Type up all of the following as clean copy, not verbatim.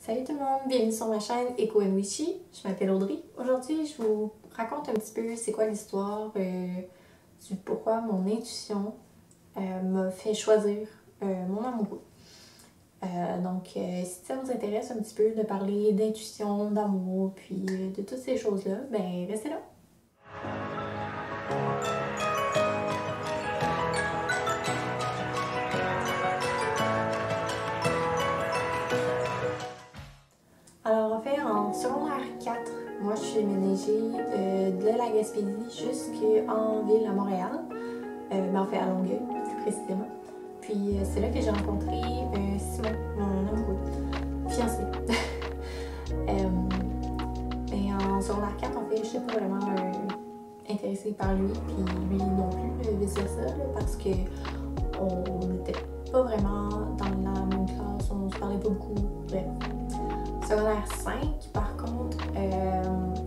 Salut tout le monde, bienvenue sur ma chaîne Eko Wichi. Je m'appelle Audrey. Aujourd'hui, je vous raconte un petit peu c'est quoi l'histoire du pourquoi mon intuition m'a fait choisir mon amoureux. Si ça vous intéresse un petit peu de parler d'intuition, d'amour, puis de toutes ces choses-là, ben restez là. Alors en fait, en secondaire 4, moi je suis déménagée de la Gaspésie jusqu'en ville à Montréal, en fait à Longueuil plus précisément. Puis c'est là que j'ai rencontré Simon, mon amoureux, fiancé. Et en secondaire 4, en fait, je n'étais pas vraiment intéressée par lui, puis lui non plus, vice versa, parce que on n'était pas vraiment dans la même classe, on se parlait pas beaucoup, bref. Secondaire 5, par contre,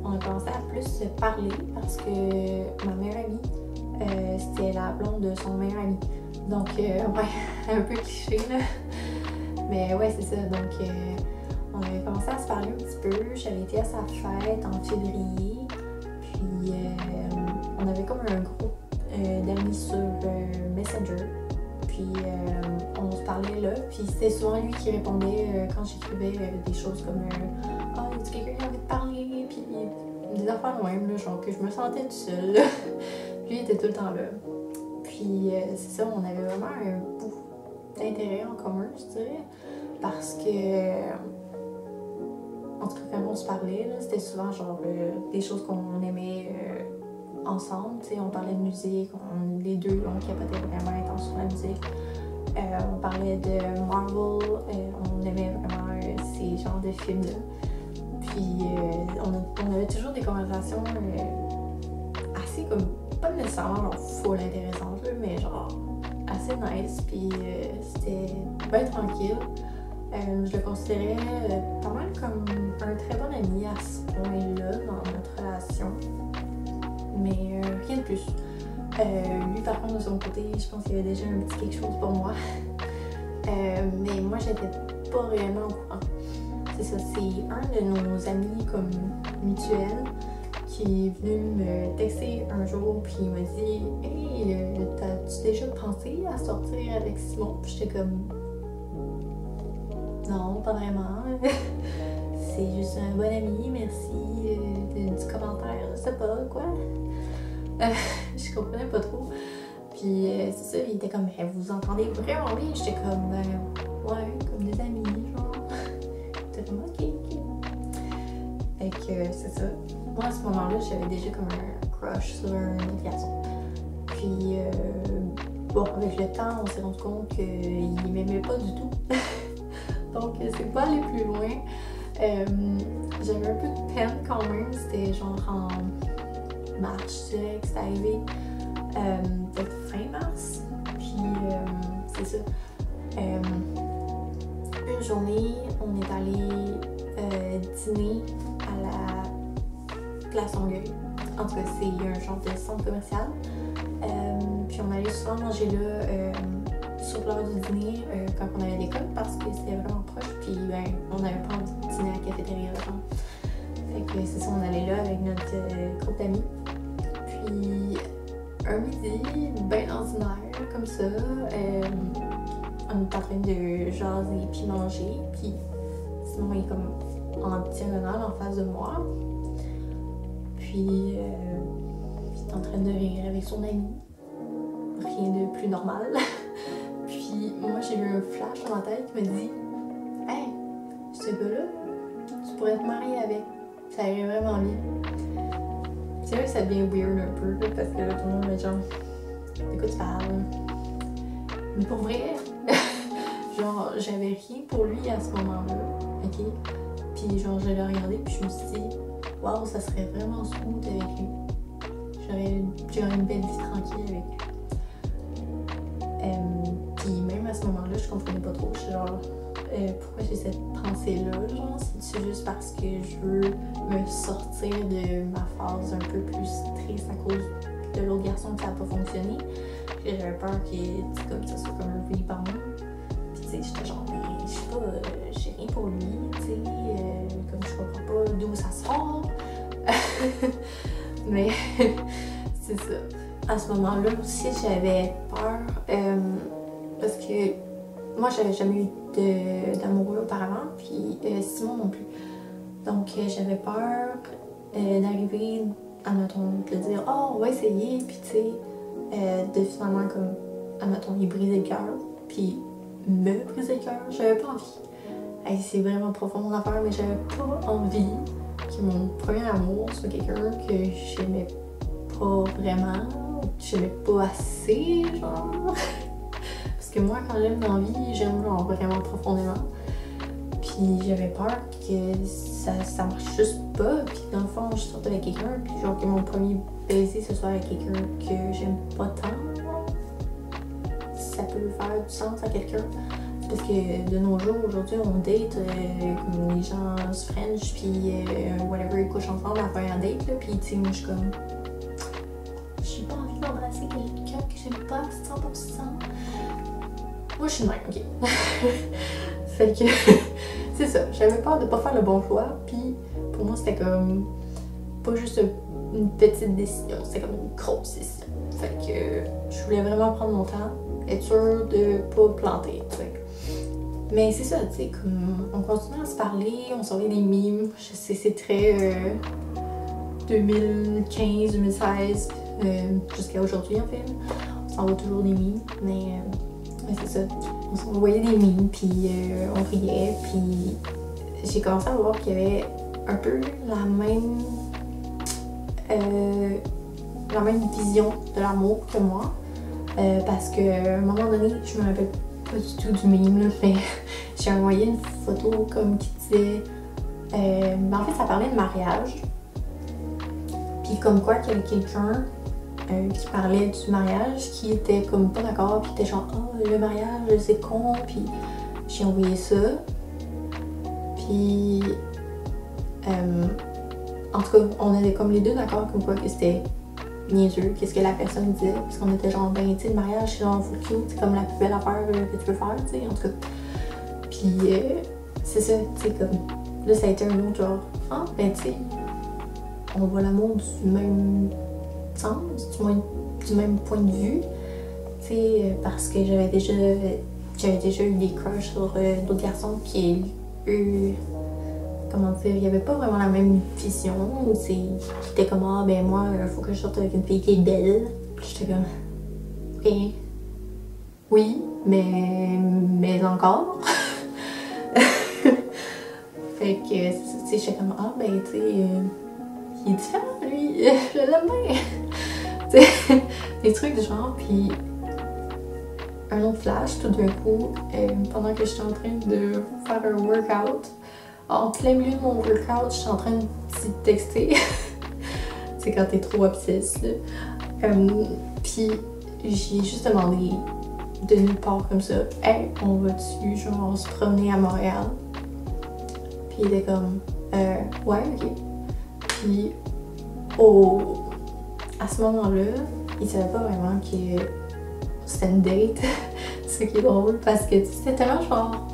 on a commencé à plus se parler parce que ma meilleure amie, c'était la blonde de son meilleur ami. Donc, ouais, un peu cliché là. Mais ouais, c'est ça. Donc, on avait commencé à se parler un petit peu. J'avais été à sa fête en février. Puis, on avait comme un groupe d'amis sur Messenger. Puis on se parlait là, puis c'était souvent lui qui répondait quand j'écrivais des choses comme « Ah, y a quelqu'un qui a envie de parler? » Puis des affaires de même, là, genre que je me sentais toute seule. Lui était tout le temps là. Puis c'est ça, on avait vraiment un bout d'intérêt en commun, je dirais, parce que en tout cas quand on se parlait, c'était souvent genre des choses qu'on aimait ensemble, tu sais, on parlait de musique, les deux, on capotait vraiment intense sur la musique. On parlait de Marvel, on aimait vraiment ces genres de films-là. Puis on avait toujours des conversations assez comme, pas nécessairement genre full intéressantes, mais genre assez nice, puis c'était bien tranquille. Je le considérais pas mal comme un très bon ami à ce point-là dans notre relation. Mais rien de plus. Lui, par contre, de son côté, je pense qu'il y avait déjà un petit quelque chose pour moi. Mais moi, j'étais pas réellement au courant. C'est ça, c'est un de nos amis comme mutuels qui est venu me texter un jour, puis il m'a dit « Hey, t'as-tu déjà pensé à sortir avec Simon? » Puis j'étais comme « Non, pas vraiment. C'est juste un bon ami, merci du commentaire, je sais pas, quoi. » Je comprenais pas trop. Puis c'est ça, il était comme, vous vous entendez vraiment bien? J'étais comme, ouais, comme des amis, genre. J'étais comme, ok. Fait que c'est ça. Moi, à ce moment-là, j'avais déjà comme un crush sur un autre garçon. Puis, bon, avec le temps, on s'est rendu compte qu'il m'aimait pas du tout. Donc, c'est pas aller plus loin. J'avais un peu de peine quand même. C'était genre en mars, je dirais que c'est arrivé peut-être fin mars. Puis c'est ça. Une journée, on est allé dîner à la Place Longueuil. En tout cas, c'est un genre de centre commercial. Puis on allait souvent manger là sur l'heure du dîner quand on avait l'école parce que c'était vraiment proche. Puis ben, on n'avait pas envie de dîner à la cafétéria. Fait que c'est ça, on allait là avec notre groupe d'amis. Puis un midi, bien ordinaire, comme ça, on est en train de jaser puis manger, puis Simon est comme en diagonale en face de moi. Puis il est en train de rire avec son ami. Rien de plus normal. Puis moi j'ai eu un flash dans ma tête qui me dit « Hey, ce gars-là, tu pourrais te marier avec, ça irait vraiment bien. » C'est vrai que ça devient weird un peu, là, parce que là, tout le monde est genre, de quoi tu parles? Mais pour vrai, genre, j'avais rien pour lui à ce moment-là, ok? Puis genre, je l'ai regardé, puis je me suis dit, waouh, ça serait vraiment smooth avec lui. J'aurais une belle vie tranquille avec lui. Puis même à ce moment-là, je comprenais pas trop, je suis genre, pourquoi j'ai cette pensée-là, genre, c'est juste parce que je veux me sortir de ma phase un peu plus triste à cause de l'autre garçon que ça n'a pas fonctionné. J'avais peur que comme ça soit comme un rebound. Puis tu sais, j'étais genre, mais je sais pas, j'ai rien pour lui, tu sais, Mais c'est ça. À ce moment-là aussi, j'avais peur parce que moi, j'avais jamais eu d'amoureux auparavant, puis Simon non plus. Donc, j'avais peur d'arriver admettons, de dire oh, on va essayer, puis tu sais, de finalement, comme, admettons, lui briser le cœur, puis me briser le cœur. J'avais pas envie. Hey, c'est vraiment profond mon affaire, mais j'avais pas envie que mon premier amour soit quelqu'un que j'aimais pas vraiment, que j'aimais pas assez, genre. Parce que moi, quand j'aime dans la vie, j'aime genre vraiment profondément. Puis j'avais peur que ça marche juste pas. Puis dans le fond, je sortais avec quelqu'un, puis genre que mon premier baiser ce soit avec quelqu'un que j'aime pas tant. Ça peut faire du sens à quelqu'un. Parce que de nos jours, aujourd'hui, on date, comme les gens se french, puis whatever, ils couchent ensemble à faire un date, là. Puis tu sais, moi je suis comme. J'ai pas envie d'embrasser quelqu'un que j'aime pas à 100%. Moi je suis de même, ok. Fait que. C'est ça, j'avais peur de pas faire le bon choix, puis pour moi c'était comme pas juste une petite décision, c'était comme une grosse décision. Fait que je voulais vraiment prendre mon temps, être sûre de pas planter, tu sais. Mais c'est ça, tu sais, comme on continue à se parler, on s'envoie des mimes, je sais c'est très 2015, 2016, jusqu'à aujourd'hui en fait, on s'envoie toujours des mimes, mais c'est ça. On s'envoyait des mimes, puis on riait, puis j'ai commencé à voir qu'il y avait un peu la même vision de l'amour que moi. Parce qu'à un moment donné, je me rappelle pas du tout du mime, là, mais j'ai envoyé une photo comme qui disait. En fait, ça parlait de mariage. Puis comme quoi qu'il y avait quelqu'un qui parlait du mariage, qui était comme pas d'accord, puis était genre oh le mariage c'est con, puis j'ai envoyé ça, puis en tout cas on était comme les deux d'accord comme quoi que c'était niaiseux, qu'est-ce que la personne disait, parce qu'on était genre ben tu sais le mariage c'est genre full cute, c'est comme la plus belle affaire que tu peux faire, tu sais, en tout cas, puis c'est ça, tu sais, comme là ça a été un autre genre ah ben tu sais on voit l'amour du même sens, du même point de vue, tu sais, parce que j'avais déjà eu des crushs sur d'autres garçons qui, eux, comment dire, il n'y avait pas vraiment la même vision, tu sais, qui était comme ah ben moi, il faut que je sorte avec une fille qui est belle, puis j'étais comme ok, oui, mais encore. Fait que, tu sais, j'étais comme ah ben tu sais, il est différent lui, je l'aime bien. Des trucs du genre, puis un autre flash tout d'un coup, pendant que j'étais en train de faire un workout, en plein milieu de mon workout, je suis en train de texter. C'est quand t'es trop obsesse, là. Puis j'ai juste demandé de nulle part comme ça, hey, on va-tu genre se promener à Montréal? Puis il était comme, ouais, ok. Puis à ce moment-là, il savait pas vraiment que c'était une date. Ce qui est drôle parce que c'était tellement genre.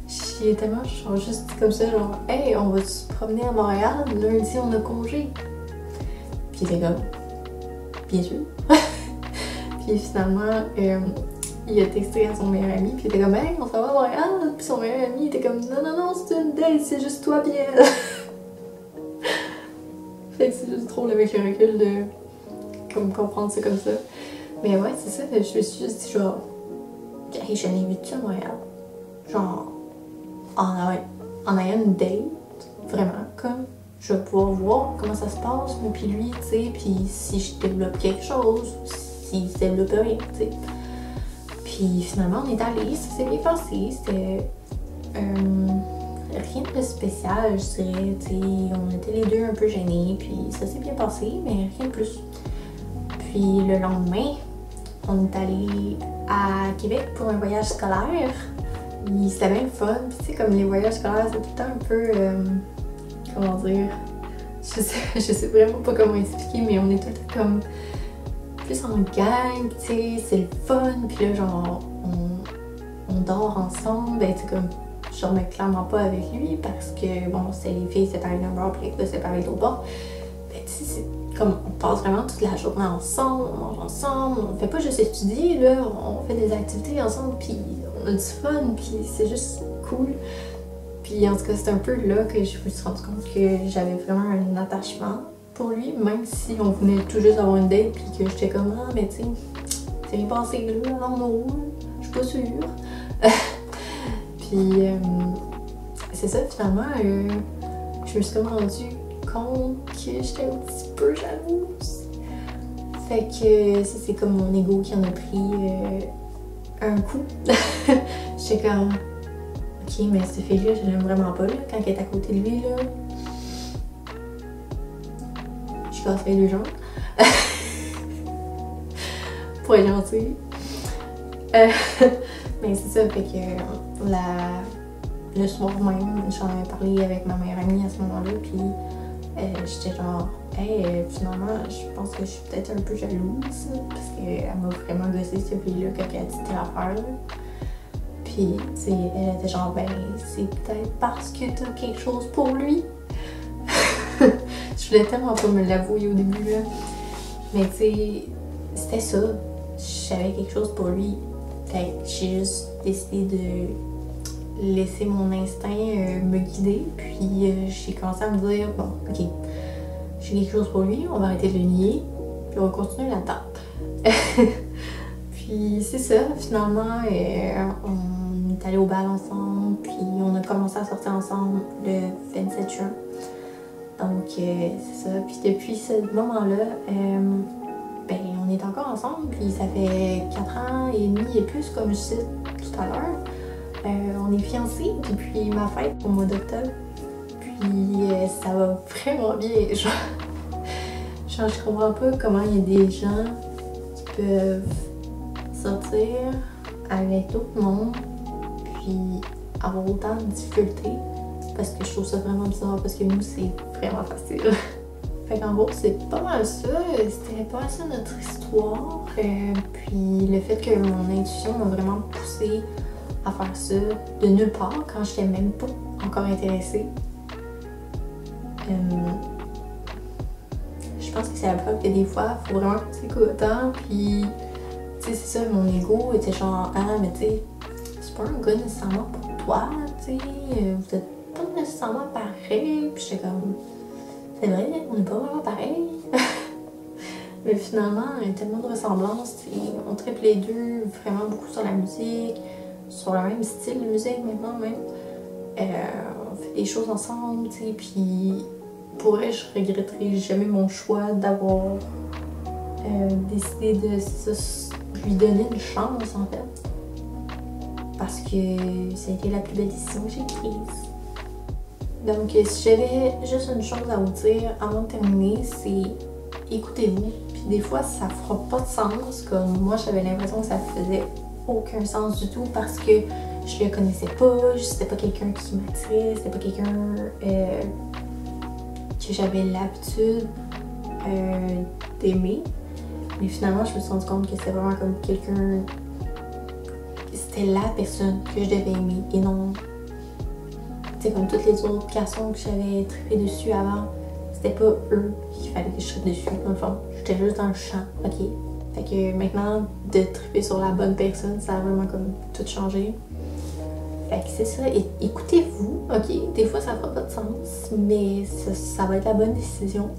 J'ai tellement genre juste comme ça, genre hey, on va se promener à Montréal, lundi on a congé. Puis il était comme bien sûr. Puis finalement, il a texté à son meilleur ami, puis il était comme hey, on s'en va à Montréal. Puis son meilleur ami était comme non, c'est une date, c'est juste toi bien. Fait que c'est juste drôle avec le recul de comme comprendre ça comme ça. Mais ouais, c'est ça, je me suis juste dit genre, hey, je l'invite-tu à Montréal? Genre, en ayant une date, vraiment, comme, je vais pouvoir voir comment ça se passe, moi puis lui, tu sais, puis si je développe quelque chose, s'il se développe rien, tu sais. Puis finalement, on est allés, ça s'est bien passé, c'était rien de spécial, je dirais, tu sais, on était les deux un peu gênés, puis ça s'est bien passé, mais rien de plus. Puis le lendemain, on est allé à Québec pour un voyage scolaire. C'était bien fun. Puis tu sais, comme les voyages scolaires, c'est tout le temps un peu... comment dire... Je sais vraiment pas comment expliquer, mais on est tout le temps comme... plus en gang, tu sais, c'est le fun. Puis là, genre, on dort ensemble. Ben, tu sais, comme... Je dormais clairement pas avec lui parce que, bon, c'est les filles séparées d'un bord, puis les gars séparés d'autre bord. ben, tu sais, c'est comme on passe vraiment toute la journée ensemble, on mange ensemble, on fait pas juste étudier, là, on fait des activités ensemble, puis on a du fun, puis c'est juste cool. Puis en tout cas, c'est un peu là que je me suis rendu compte que j'avais vraiment un attachement pour lui, même si on venait tout juste d'avoir une date, puis que j'étais comme, ah, mais tu sais, c'est rien passé là, non, je suis pas sûre. Puis c'est ça, finalement, je me suis comme rendu compte que j'étais un petit peu jalouse. Fait que ça, c'est comme mon ego qui en a pris un coup. J'étais comme, ok, mais cette fille-là, je l'aime vraiment pas, là, quand elle est à côté de lui, là. Je casserais les deux jambes. Pour être gentille. Mais c'est ça, fait que le soir même, j'en avais parlé avec ma meilleure amie à ce moment-là, puis j'étais genre, hey, finalement, je pense que je suis peut-être un peu jalouse, parce qu'elle m'a vraiment gossé cette fille-là quand elle a dit telle affaire, là. Puis, tu sais, elle était genre, ben, c'est peut-être parce que t'as quelque chose pour lui. Je voulais tellement pas me l'avouer au début, là. Mais tu sais, c'était ça. J'avais quelque chose pour lui. Fait que j'ai juste décidé de laisser mon instinct me guider. Puis j'ai commencé à me dire, bon, ok, j'ai quelque chose pour lui, on va arrêter de le nier, puis on va continuer là-dedans. Puis c'est ça, finalement, on est allé au bal ensemble, puis on a commencé à sortir ensemble le 27 juin. Donc c'est ça, puis depuis ce moment-là, ben, on est encore ensemble, puis ça fait 4 ans et demi et plus, comme je disais tout à l'heure. On est fiancés depuis ma fête au mois d'octobre, puis ça va vraiment bien. Genre, je comprends pas comment il y a des gens qui peuvent sortir avec d'autres mondes, puis avoir autant de difficultés, parce que je trouve ça vraiment bizarre, parce que nous, c'est vraiment facile. Fait qu'en gros, c'est pas mal ça. C'était pas mal ça notre histoire. Puis le fait que mon intuition m'a vraiment poussée à faire ça de nulle part quand j'étais même pas encore intéressée. Je pense que c'est la preuve que des fois, il faut vraiment qu'on s'écoute. Puis, tu sais, c'est ça, mon ego était genre, ah, mais tu sais, c'est pas un gars nécessairement pour toi, tu sais, vous êtes pas nécessairement pareil. Puis j'étais comme, c'est vrai, on n'est pas vraiment pareil. Mais finalement, il y a tellement de ressemblances. On tripe les deux vraiment beaucoup sur la musique, sur le même style de musique maintenant même. On fait des choses ensemble, tu sais, puis pour vrai, je regretterai jamais mon choix d'avoir décidé de lui donner une chance en fait. Parce que ça a été la plus belle décision que j'ai prise. Donc, si j'avais juste une chose à vous dire avant de terminer, c'est écoutez-vous. Puis des fois, ça fera pas de sens. Comme moi, j'avais l'impression que ça faisait aucun sens du tout parce que je le connaissais pas, c'était pas quelqu'un qui m'attirait, c'était pas quelqu'un que j'avais l'habitude d'aimer. Mais finalement, je me suis rendu compte que c'était vraiment comme quelqu'un. C'était la personne que je devais aimer et non. C'est comme toutes les autres garçons que j'avais trippé dessus avant, c'était pas eux qu'il fallait que je trippe dessus, dans le fond. J'étais juste dans le champ, ok? Fait que maintenant, de tripper sur la bonne personne, ça a vraiment comme tout changé. Fait que c'est ça, écoutez-vous, ok? Des fois, ça fera pas de sens, mais ça va être la bonne décision.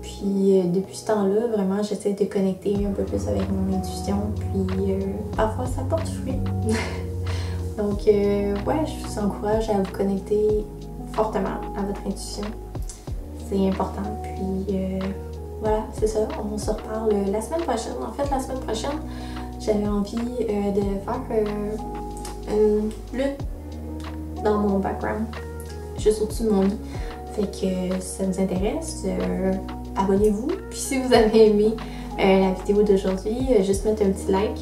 Puis depuis ce temps-là, vraiment, j'essaie de connecter un peu plus avec mon intuition, puis parfois, ça porte fruit. Donc, ouais, je vous encourage à vous connecter fortement à votre intuition. C'est important. Puis, voilà, c'est ça. On se reparle la semaine prochaine. En fait, la semaine prochaine, j'avais envie de faire une lune dans mon background, juste au-dessus de mon lit. Fait que si ça vous intéresse, abonnez-vous. Puis si vous avez aimé la vidéo d'aujourd'hui, juste mettre un petit like.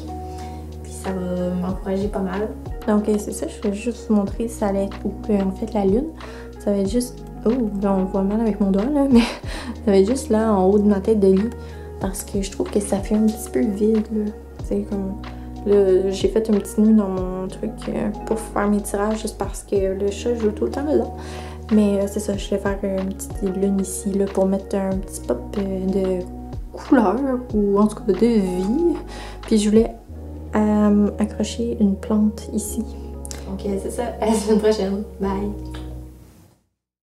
Puis ça va m'encourager pas mal. Donc c'est ça, je vais juste vous montrer ça allait être où en fait la lune. Ça va être juste. Oh, là on voit mal avec mon doigt là, mais ça va être juste là en haut de ma tête de lit. Parce que je trouve que ça fait un petit peu vide là. C'est comme. Là, j'ai fait un petit nœud dans mon truc pour faire mes tirages juste parce que le chat joue tout le temps dedans. Mais c'est ça, je vais faire une petite lune ici là, pour mettre un petit pop de couleur ou en tout cas de vie. Puis je voulais accrocher une plante ici. Donc c'est ça, à la semaine prochaine. Bye!